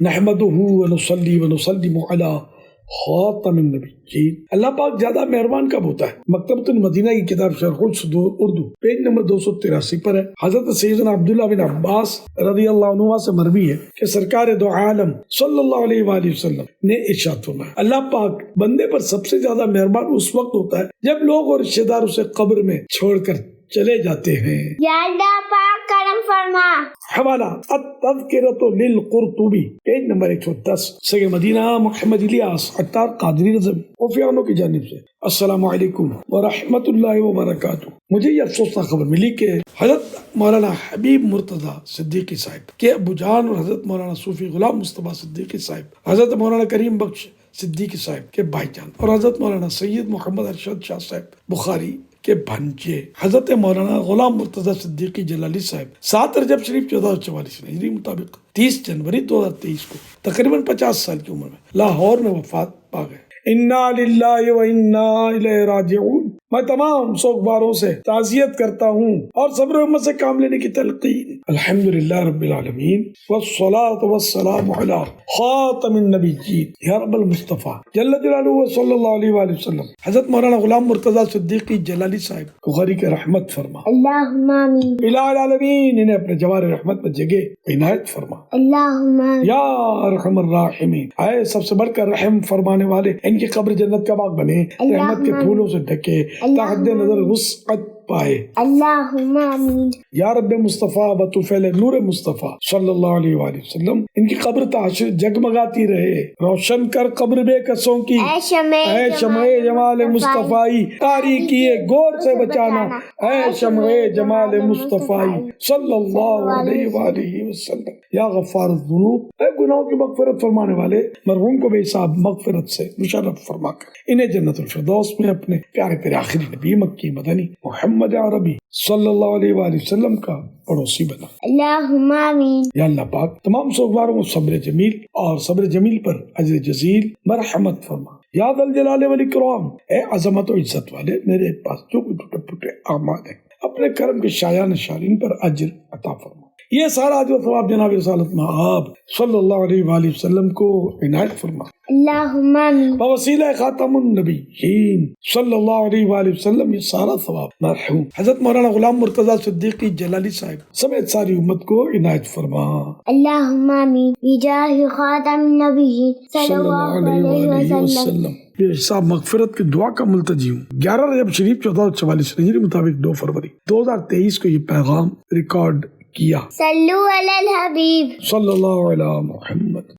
نحمدہ ونصلی ونسلم علی خاتم النبیین۔ اللہ پاک زیادہ مہربان کب ہوتا ہے؟ مکتبۃ المدینہ کی کتاب شرح الصدور اردو پیج نمبر 283 پر ہے۔ حضرت سیدنا عبداللہ بن عباس رضی اللہ عنہ سے مروی ہے کہ سرکار دو عالم صلی اللہ علیہ وآلہ وسلم نے ارشاد فرمایا، اللہ پاک بندے پر سب سے زیادہ مہربان اس وقت ہوتا ہے جب لوگ اور رشتہ دار اسے قبر میں چھوڑ کر چلے جاتے ہیں۔ یا اللہ پاک کرم فرما۔ حوالہ التذکرۃ للقرطبی پیج نمبر 110 سگے مدینہ محمد الیاس عطار قادری رضوی اوفیانو کی جانب سے۔ السلام علیکم ورحمۃ اللہ وبرکاتہ۔ مجھے یہ افسوسناک خبر ملی کہ حضرت مولانا حبیب مرتضیٰ صدیقی صاحب کے ابو جان اور حضرت مولانا صوفی غلام مصطفیٰ صدیقی صاحب، حضرت مولانا کریم بخش صدیقی صاحب کے بھائی جان اور حضرت مولانا سید محمد ارشد شاہ صاحب بخاری کے بھانجے حضرت مولانا غلام مرتضیٰ صدیقی جلالی صاحب 7 رجب شریف 1444 ہجری مطابق 30 جنوری 2023 کو تقریباً 50 سال کی عمر میں لاہور میں وفات پا گئے۔ انا للہ و انا الیہ راجعون۔ میں تمام سوگواروں سے تعزیت کرتا ہوں اور صبر و ہمت سے کام لینے کی تلقین۔ الحمدللہ رب العالمین والصلاة والسلام علی خاتم النبیین یا رب المصطفیٰ جل جلالہ صلی اللہ علیہ وآلہ وسلم۔ حضرت مولانا غلام مرتضیٰ صدیقی جلالی صاحب بخاری کے رحمت فرما۔ اللہم آمین۔ الہ العالمین انہیں اپنے جوار رحمت میں جگہ عنایت فرما۔ اللہم آمین۔ یا ارحم الراحمین، اے سب سے بڑھ کر رحم فرمانے والے، ان کی قبر جنت کا باغ بنے، رحمت کے پھولوں سے ڈھکے، تحت نظر وسعت پائے۔ اللہم آمین۔ یا رب مصطفیٰ بطفیل نور مصطفیٰ صلی اللہ علیہ وآلہ وسلم، ان کی قبر تعشر جگمگاتی رہے، روشن کر قبر بے کسوں کی، اے شمع جمال مصطفیٰ تاریکی گور سے بچانا، اے شمع جمال مصطفیٰ صلی اللہ علیہ وآلہ وسلم۔ یا غفار الذنوب، اے گناہوں کی مغفرت فرمانے والے، مرحوم کو بے حساب مغفرت سے مشرف فرما کر انہیں جنت الفردوس میں اپنے پیارے تیرے آخری نبی مکی مدنی محمد عربی صلی اللہ علیہ وآلہ وسلم کا پڑوسی بنا۔ اللہم آمین۔ یا اللہ پاک تمام سوگواروں کو صبر جمیل اور صبر جمیل پر اجر جزیل مرحمت فرما۔ یا ذا الجلال والاکرام، اے عظمت و عزت والے، میرے پاس جو کوئی ٹوٹے پھوٹے اعمال ہیں اپنے کرم کے شایان شارین پر اجر عطا فرما۔ یہ سارا اجر و ثواب جناب رسالت مآب صلی اللہ علیہ وآلہ وسلم کو عنایت فرما۔ اللہم آمین۔ بوسیلہ خاتم النبیین صلی اللہ علیہ وآلہ وسلم یہ سارا ثواب مرحوم حضرت مولانا غلام مرتضیٰ صدیقی جلالی صاحب سمیت ساری امت کو عنایت فرما۔ اللہم آمین بجاہ خاتم النبیین صلی اللہ علیہ وسلم۔ بے حساب مغفرت کی دعا کا ملتجی ہوں۔ 11 رجب شریف 1444 ہجری مطابق 2 فروری 2023 کو یہ پیغام ریکارڈ کیا۔ صلو علی الحبیب صلی اللہ علیہ محمد۔